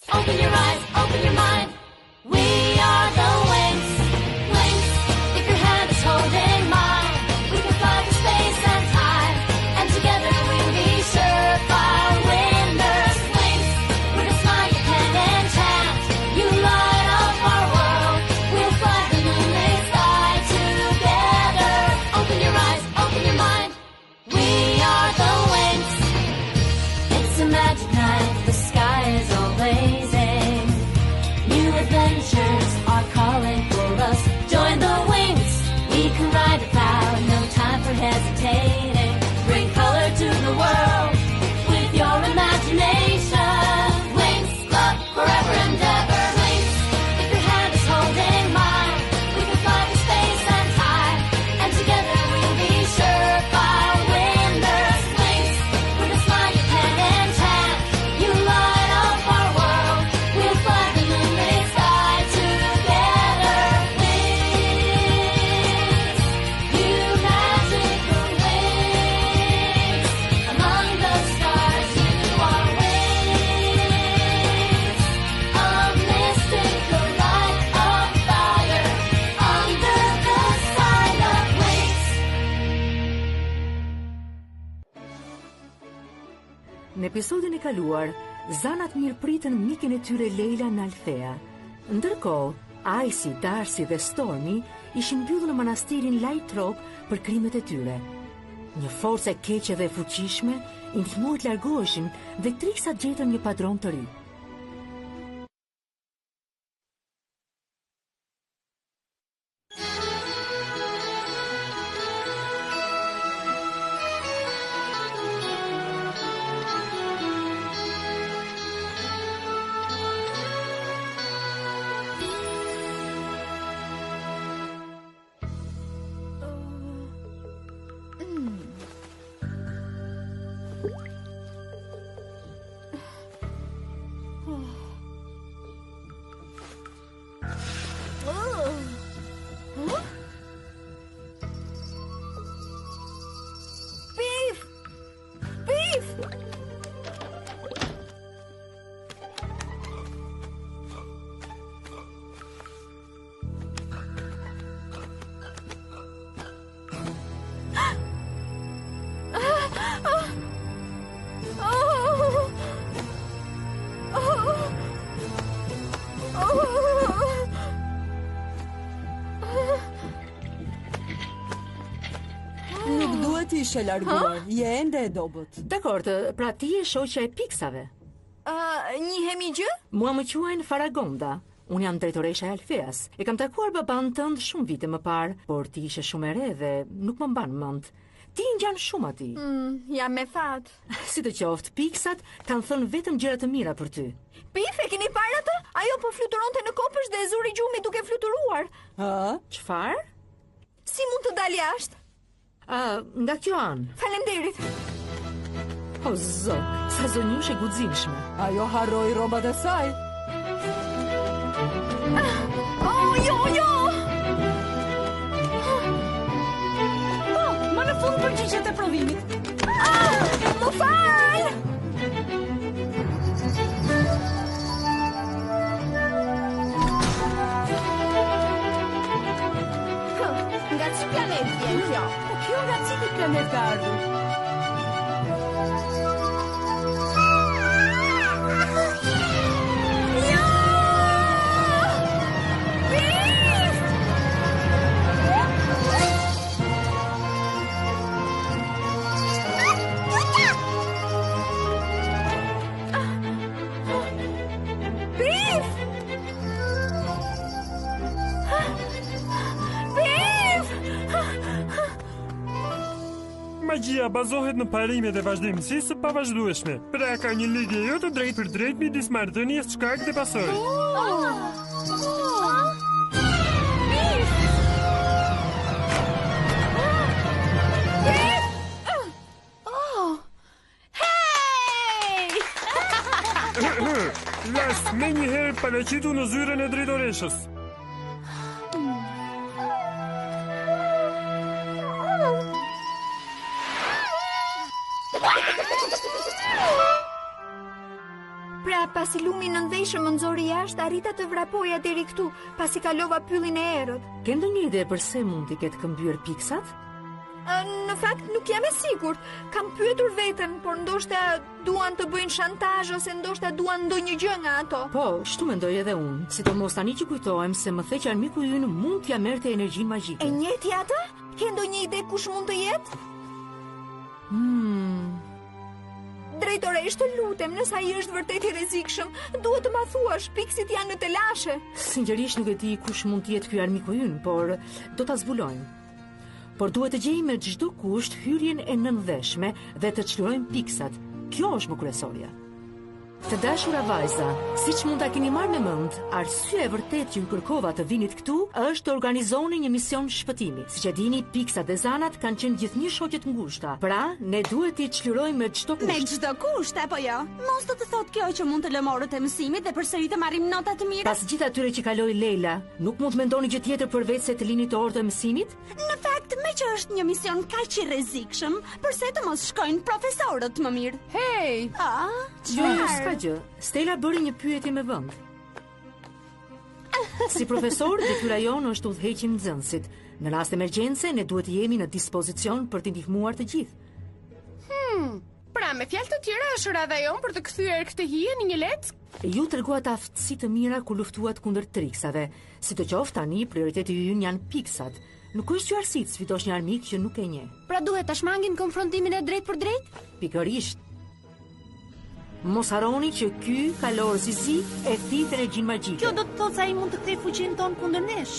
Open your eyes, open your mind. We are the Wings. Wings, if your hand is holding mine, we can fly to space and time, and together we'll be surefire winners. Wings, with a smile you can enchant, you light up our world. We'll fly the moonlit sky together. Open your eyes, open your mind. We are the Wings. It's a magic night, the sky is all blazing. New adventures are calling for us. Join the Wings, we can ride it proud. No time for hesitating. Bring color to the world with your imagination. Wings, love, forever and ever. Wings, if your hand is holding mine, we can fly to space and time, and together we'll be surefire winners. Wings, with a smile you can enchant, you light up our world. We'll fly the moonlit sky together. Wings, you magical wings. Among the stars you are wings. A mystical light of fire under the sign of wings. Në episodin e kaluar, zanat mirëpritën mikin e tyre Leila në Althea. Ndërkohë, Icy, Darcy dhe Stormy ishin mbyllur në manastirin Lightrock për krimet e tyre. Një forcë e keqe dhe e fuqishme i ndihmoi të largoheshin dhe Trisa gjetën një padron të ri. Beef! Beef! Nuk duhet ishe larguar, je ende e dobët. Dakor, pra ti je shoqja e piksave. Njihemi gjë? Mua më quajnë Faragonda. Unë jam drejtoresha e Altheas. E kam takuar baban tënd shumë vite më parë, por ti ishe shumë e re dhe nuk më mban mend. Ti ngjan shumë aty. Jam me fat. Si të qoftë, piksat kanë thënë vetëm gjëra të mira për ty. Pif, e keni parë atë? Ajo po fluturonte në kopësht dhe e zuri gjumi duke fluturuar. Çfarë? Si mund të dal jashtë? Nga kjo anë. Faleminderit. O zot, sa zonjushe guximshme. Ajo harroi rrobat e saj. Jo! Më në fund përgjigjet e provimit. Më fal! Nga që planet vjen kjo? Po kjo nga cili planet ka ardhur? Magjia bazohet në parimet e vazhdimësisë së pavazhdueshme. Pra ka një lidhje jo të drejtë për drejtë midis marrëdhënies shkak dhe pasojë. Las me njëherë paraqitu në zyrën e drejtoreshës. Pra pasi lumi nëndhejshëm më nxori jashtë, arrita të vrapoja deri këtu, pasi kalova pyllin e errët. Ke ndonjë ide pse mund t'i ketë këmbyer piksat? Në fakt nuk jam e sigurt. Kam pyetur veten, por ndoshta duan të bëjnë shantazh ose ndoshta duan ndonjë gjë nga ato. Po, shtu mendoj edhe unë. Sidomos tani që kujtohem se më the që armiku ynë mund t'ja merrte energjinë magjike. E njëjti atë? Ke ndonjë ide kush mund të jetë? Drejtoresh, të lutem, nëse ai është vërtet i rrezikshëm, duhet të ma thuash, piksit janë në telashe. Sinqerisht nuk e di kush mund të jetë ky armiku ynë, por do ta zbulojmë. Por duhet të gjejmë me çdo kusht hyrjen e nëndheshme dhe të çlirojmë piksat. Kjo është më kryesorja. Të dashura vajza, siç mund ta keni marrë me mend, arsyeja e vërtetë që ju kërkova të vinit këtu është të organizoni një mision shpëtimi. Siç e dini, piksat dhe zanat kanë qenë gjithnjë shoqe të ngushta. Pra, ne duhet t'i çlirojmë me çdo kusht. Me çdo kusht, apo jo? Mos do të thotë kjo që mund të lëmorët e mësimit dhe përsëri të marrim nota të mira? Pas gjithë atyre që kaloi Leila, nuk mund të mendoni gjë tjetër përveç se të lini të orë të mësimit? Në fakt, me që është një mision kaq i rrezikshëm, pse të mos shkojnë profesorët më mirë? Hey! Jo, s'ka gjë. Stella bëri një pyetje me vend. Si profesor, detyra jonë është udhëheqim nxënësit. Në rast emergjence, ne duhet të jemi në dispozicion për t'i ndihmuar të gjithë. Pra, me fjalë të tjera, është radha jonë për të kthyer këtë hije në një leck? Ju treguat aftësi të mira ku luftuat kundër triksave. Sidoqoftë tani, prioriteti ynë janë piksat. Nuk është që arsit sfidosh një armik që nuk e njeh. Pra duhet ta shmangim konfrontimin e drejt për drejt? Pikërisht. Mos harroni që ky kalor Zizi e thith energjinë magjike. Kjo do të thotë se ai mund të kthejë fuqinë tonë kundër nesh.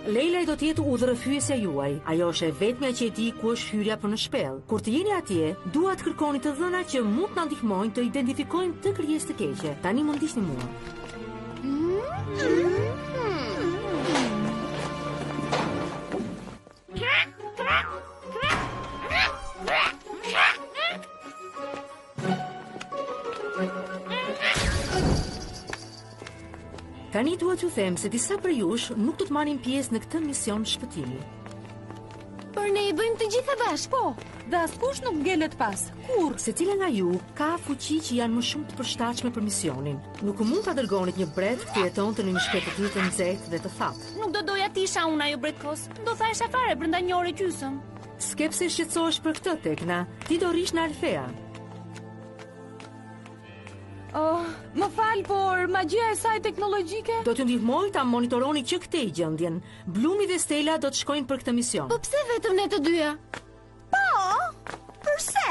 Leila do të jetë udhërrëfyesja juaj. Ajo është e vetmja që e di ku është hyrja për në shpellë. Kur të jeni atje, dua të kërkoni të dhëna që mund të na ndihmojnë të identifikojmë të krijesë të keqe. Tani mund ndiqni mua. Tani duhet ju them se disa prej jush nuk do të marrin pjesë në këtë mision shpëtimi. Por ne i bëjmë të gjitha bashkë. Po, dhe askush nuk ngelet pas. Kur? Secila nga ju ka fuqi që janë më shumë të përshtatshme për misionin. Nuk mund ta dërgonit një bret të jetonte në një shpetëti të nxehtë dhe të thatë. Nuk do doja të isha unë ajo bretkos. Do thashë fare brenda një ore gjysmë. Skepse shqetësohesh për këtë, Tekna. Ti do rish në Alfea. Më fal, por magjia e saj teknologjike? Do t'ju ndihmoj ta monitoroni që këtej gjendjen. Blumi dhe Stella do të shkojnë për këtë mision. Po pse vetëm ne të dyja? Përse?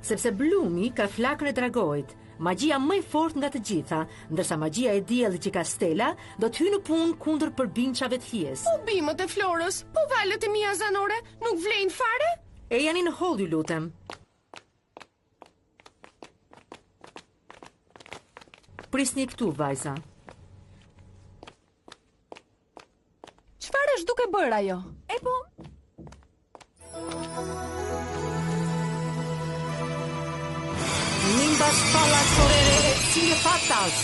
Sepse Blumi ka flakën e dragojit, magjia më e fortë nga të gjitha, ndërsa magjia e diellit që ka Stella do të hyjë në punë kundër përbindshave të hijes. Po bimët e Florës, po valët e mia zanore, nuk vlejnë fare? E janë në hol, ju lutem. Prisni këtu, vajza. Çfarë është duke bërë ajo? E po, Nimbas pallas sorere et sine fatas.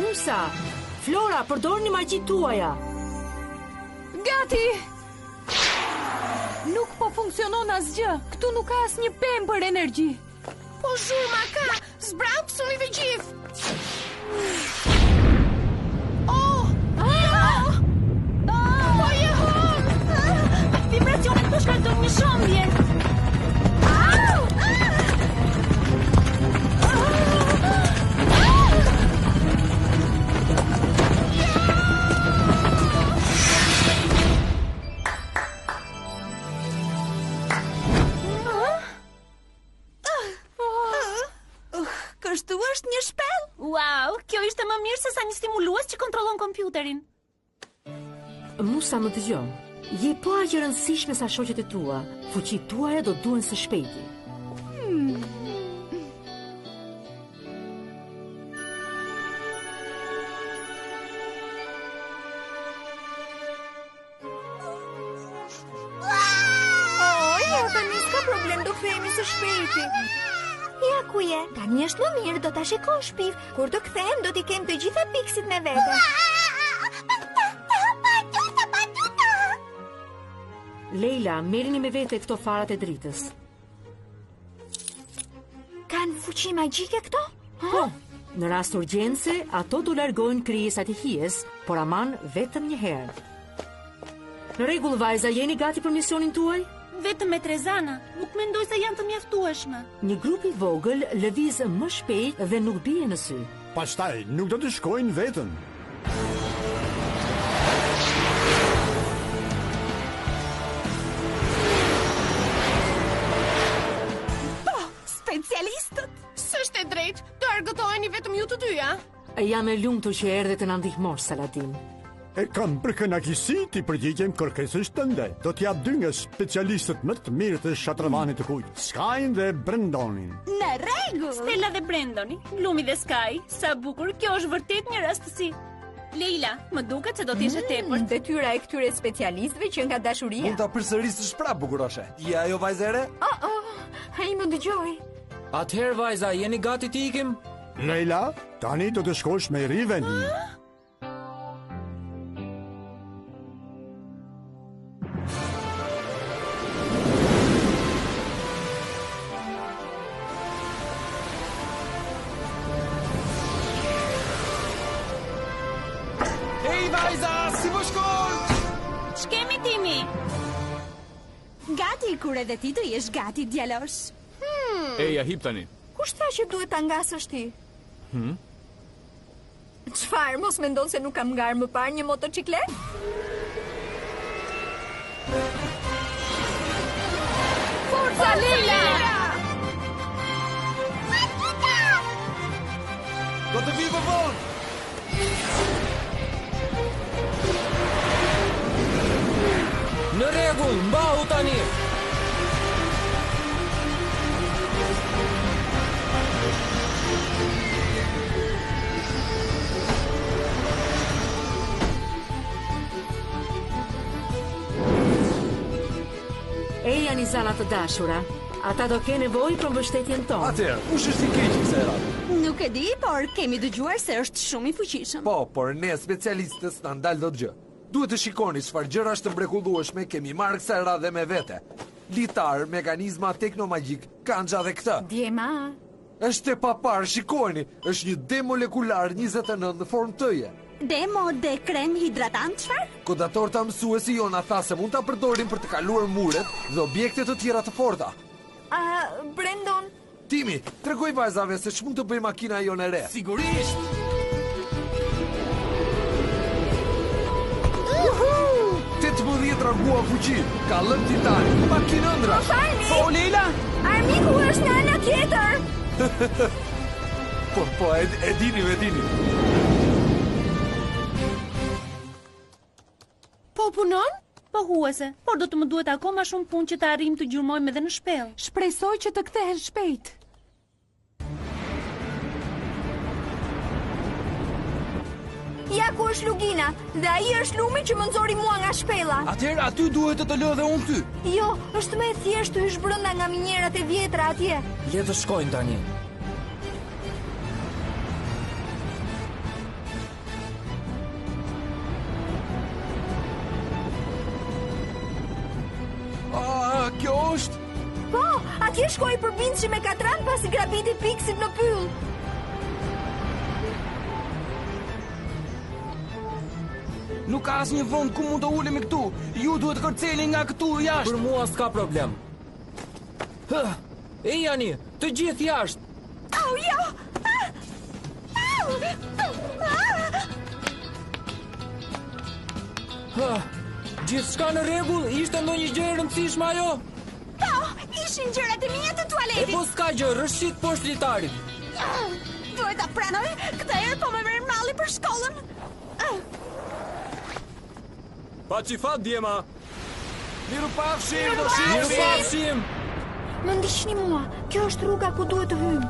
Musa, Flora, përdorni magjit tuaja. Gati! Nuk po funksionon asgjë. Këtu nuk ka asnjë pemë për energji. Po zhurma ka, zbrapsuni të gjithë. Po jehon! Vibracionet po shkaktojnë një shëmbje. Kështu është një shpellë? Wow, kjo ishte më mirë se sa një stimulues që kontrollon kompjuterin. Musa, më dëgjo. Je po aq e rëndësishme sa shoqet e tua. Fuqitë tuaja do duhen së shpejti. jo, tani s'ka problem, do kthehemi së shpejti. Ja ku je, tani është më mirë, do ta shikosh Pif. Kur të kthehem do t'i kem të gjitha piksit me vete. Leila, merrini me vete këto farat e dritës. Kanë fuqi magjike këto? Po, në rast urgjence, ato do largojnë krijesat e hijes, por aman vetëm një herë. Në rregull, vajza, jeni gati për misionin tuaj? Vetëm me Trezana, nuk mendoj se janë të mjaftueshme. Një grup i vogël lëviz më shpejt dhe nuk bie në sy. Pastaj, nuk do të shkojnë vetën. Specialistët? S'është e drejtë, të argëtoheni vetëm ju të dyja? Jam e lumtur që erdhe të na ndihmosh, Saladin. E kam për kënaqësi ti përgjigjem kërkesës tënde. Do t'jap 2 nga specialistët më të mirë të Shatravanit të Kujt, Skyn dhe Brendonin. Në rregull. Stella dhe Brendoni, Lumi dhe Sky, sa bukur, kjo është vërtet një rastësi. Leila, më duket se do t'ishe tepër. Detyra e këtyre specialistëve që nga dashuria. Mund ta përsërisësh prapë, bukuroshe. Je ajo vajza e re? Ai më dëgjoi. Atëherë vajza, jeni gati të ikim? Leila, tani do të shkosh me Rivenin. Hej vajza, si po shkon? Shkemi Timi. Gati kur edhe ti të jesh gati, djalosh. Eja, hip tani. Kush tha që duhet ta ngasësh ti? Çfarë, mos mendon se nuk kam ngarë më parë një motociklet? Forza Leila! Do të vi më vonë. Në rregull, mbahu tani. Janë i zana të dashura. Ata do ke nevojë për mbështetjen tonë. Atëherë, kush është i keq kësaj radhe? Nuk e di, por kemi dëgjuar se është shumë i fuqishëm. Po, por ne specialistës na ndal dot gjë. Duhet të shikoni çfarë gjëra të mrekullueshme kemi marrë kësaj radhe me vete. Litar, mekanizma teknomagjik, kanxha dhe këtë. Djema. Është e papar, shikoni, është një demolekular 29 në formë tëje. Demo dhe krem hidratant, çfarë? Kodatorta mësuesi jona tha se mund ta përdorin për të kaluar muret dhe objekte të tjera të forta. Brendon. Timi, tregoj vajzave se ç'mund të bëj makina jonë e re. Sigurisht. 18 rragua fuqi, ka lënë titani, makinë ëndra. Po, Leila? Armiku është në ana tjetër. Po, e dini. Po punon? Po huese, por do të më duhet akoma shumë punë që të arrim të gjurmojmë edhe në shpellë. Shpresoj që të kthehen shpejt. Ja ku është Lugina, dhe ai është Lumi që më nxori mua nga shpella. Atëherë aty duhet të lë dhe unë ty. Jo, është më e thjeshtë të hysh brenda nga minjerat e vjetra atje. Le të shkojnë tani. Kjo është? Po, atje shkoi përbindshi me katran pasi grabiti Piksit në pyll. Nuk ka asnjë vend ku mund të ulemi këtu. Ju duhet kërceni nga këtu jashtë. Për mua s'ka problem. Jani, të gjithë jashtë. Au, jo! Gjithçka në rregull? Ishte ndonjë gjë e rëndësishme ajo? Po, ishin gjërat e mia të tualetit. Po s'ka gjë, rrëshit poshtë litarit. Duhet ta pranoj, këtë herë po më merr malli për shkollën. Paqifat djema. Mirupafshim. Më ndiqni mua, kjo është rruga ku duhet të hyjmë.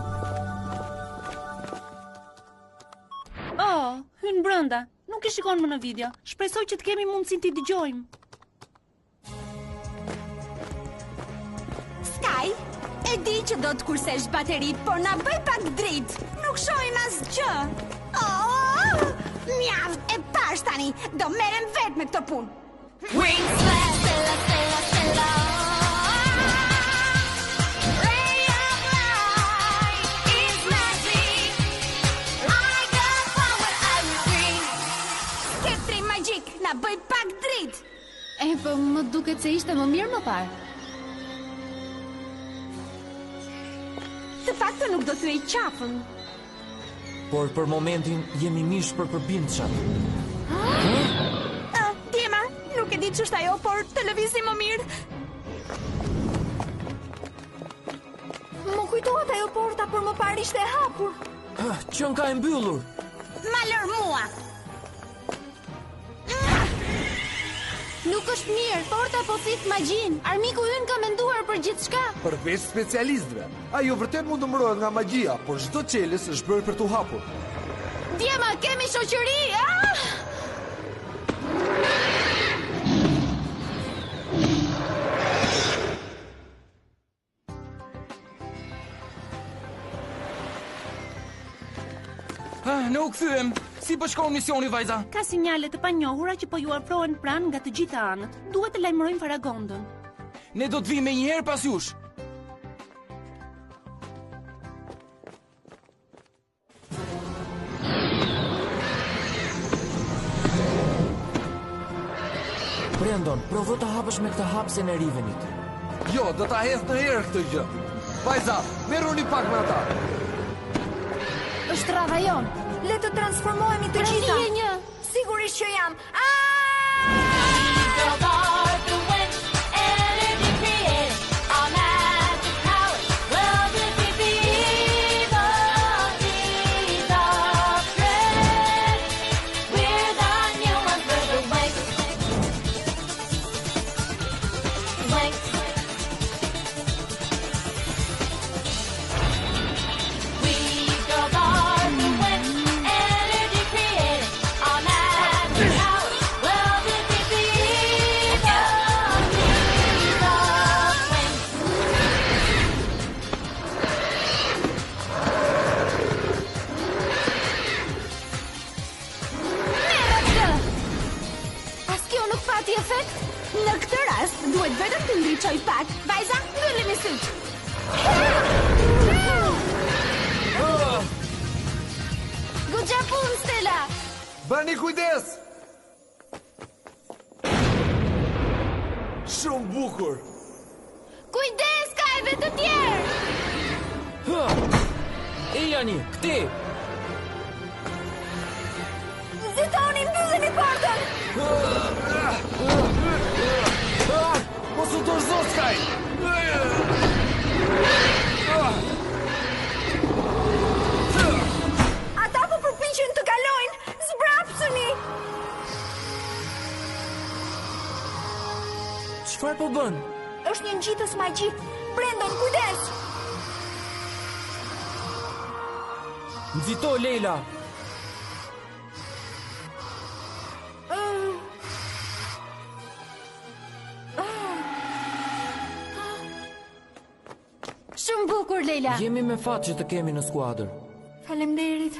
Hyn brenda. Nuk e shikon më në video. Shpresoj që të kemi mundësin t'i dëgjojmë. Sky, e di që do të kursesh baterit, por na bëj pak dritë. Nuk shohim asgjë. Mjaft, e pash tani. Do merrem vetë me këtë punë. Wings, Stella, Stella, Ray of light is magic. I got power I will bring. Skeptri magjik na bëj pak dritë. Po më duket se ishte më mirë më parë. Të faktë nuk do thyej qafën. Por për momentin jemi mish për përbindshëm. Djema, nuk e di ç'është ajo, por televizji më mirë. Më kujtohet ajo porta, por më parë ishte e hapur. Qen ka e mbyllur. Ma lër mua. Nuk është mirë, porta po thith magjin. Armiku ynë ka menduar për gjithçka. Përveç specialistëve, ajo vërtet mund të mbrohet nga magjia, por çdo çelës është bërë për t'u hapur. Djema, kemi shoqëri. Në u kthyem. Si po shkon misioni, vajza? Ka sinjale të panjohura që po ju afrohen pranë nga të gjitha anët. Duhet të lajmërojmë Faragondën. Ne do të vijmë një herë pas jush. Brandon, provo të hapësh me këtë hapsen e Rivenit. Jo, do ta hedh në herë këtë gjë. Vajza, merruni pak me ata. Është rradha jon. Le të transformohemi të gjitha. Sigurisht që jam. Girls are the winds, energy created. Our magic power will defeat the evil deeds of dread. We're the new ones, we're the Winx. Winx. We girls are the winds, energy created. Our magic power will defeat the evil deeds of Winx. As kjo nuk pati efekt? Në këtë rast, duhet vetëm të ndriçoj pak. Vajza, mbyllimi syt. Goxha pun, Stella. Bëni kujdes! Shumë bukur. Kujdes, ka edhe të tjerë. E jani, këti! Nxitoni, mbyllini portën. Mos u dorëzo, Sky! Ata po përpiqen të kalojnë. Zbrapsuni. Çfarë po bën? Është një ngjitës magjik. Brandon, kujdes. Nxito, Leila. Shumë bukur, Leila. Jemi me fat që të kemi në skuadër. Faleminderit.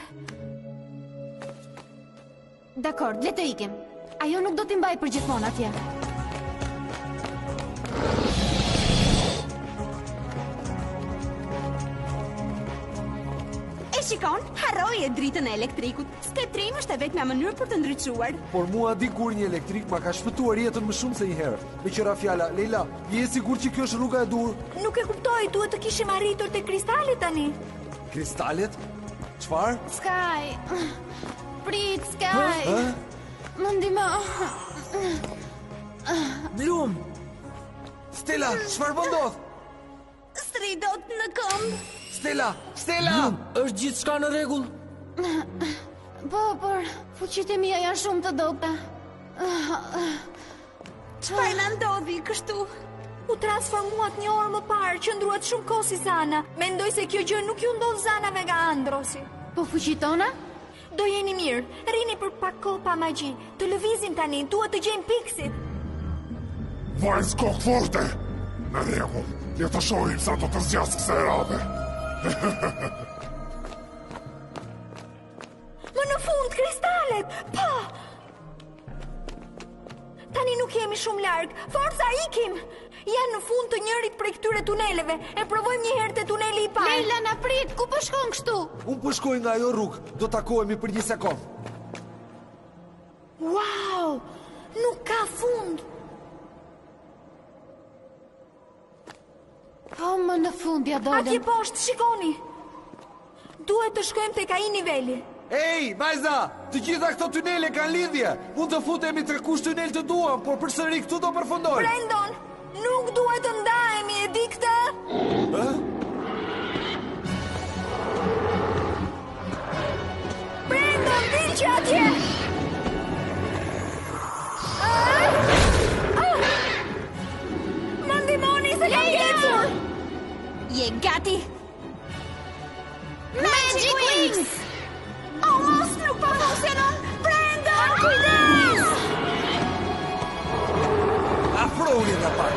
Dakor, le të ikim. Ajo nuk do t'i mbaj për gjithmonë atje. E shikon, harroj e dritën e elektrikut. Sketrim është e vetmja mënyrë për të ndriçuar. Por mua dikur një elektrik ma ka shpëtuar jetën më shumë se një herë. Me qëra fjala, Leila, je e sigurt që kjo është rruga e dur? Nuk e kuptoj, duhet të kishim arritur te kristalet tani. Kristalet? Çfarë? Sky. Prit, Sky. Më ndihmo. Blum! Stella, çfarë po ndodh? Stridot në këmbë. Stella, Stella! Blum, është gjithçka në rregull? Po, por fuqitë e mia janë shumë të dobta. Çfarë na ndodhi kështu? U transformuat një orë më parë, qëndruat shumë kohë si Zana. Mendoj se kjo gjë nuk ju ndodh Zanave nga Androsi. Po fuqit tona? Do jeni mirë, rini për pak kohë pa magji. Të lëvizim tani, duhet të gjejmë Pixit. Vajzë kokë forte! Në rregull, le të shohim sa do të zgjas kësaj radhe. Më në fund, kristalet! Pa! Tani nuk jemi jemi shumë larg. Forca, ikim! Janë në fund të njërit prej këtyre tuneleve. E provojmë një herë te tuneli i parë. Leila, na prit, ku po shkon kështu? Unë po shkoj nga ajo rrugë, do takohemi për një sekond. Wow! Nuk ka fund. Po, më në fund ja dolëm. Atje poshtë, shikoni. Duhet të shkojmë tek ai niveli. Ej, vajza, të gjitha këto tunele kanë lidhje. Mund të futemi tre kush tunel të duam, por përsëri këtu do përfundojmë. Brandon, nuk duhet të ndahemi, e di këtë? Brandon, dil që atje! Më ndihmoni se kam ecur! Je gati? Magic Wings! Oh, mos nuk po funksionon! Brandon, kujdes! Afroni nga pak.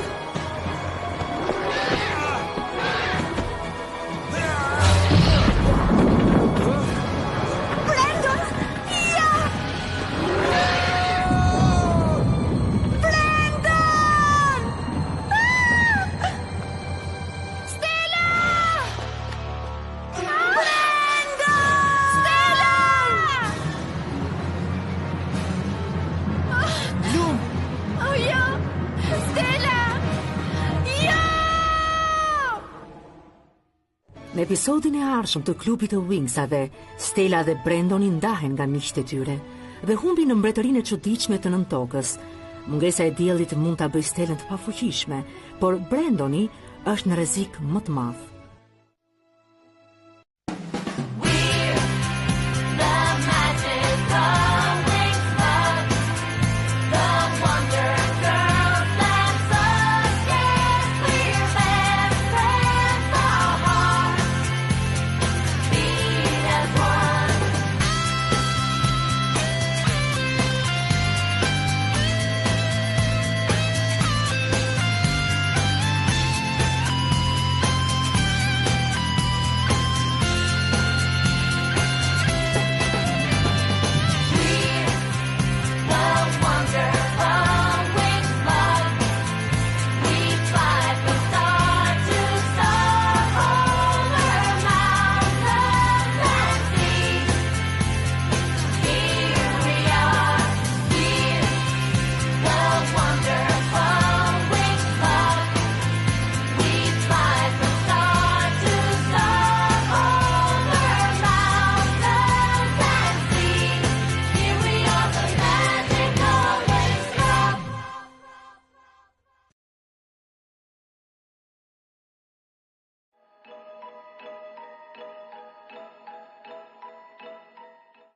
Brandon! Ja! Brandon! Stella! Brandon! Stella! Lum, Oh, ja! Stella! Ja! Në episodin e ardhshëm të klubit të Wingsave, Stella dhe Brandoni ndahen nga miqtë e tyre dhe humbin në mbretërinë e çuditshme të nën tokës. Mungesa e diellit mund ta bëjë Stellën të pafuqishme, por Brandoni është në rrezik më të madh.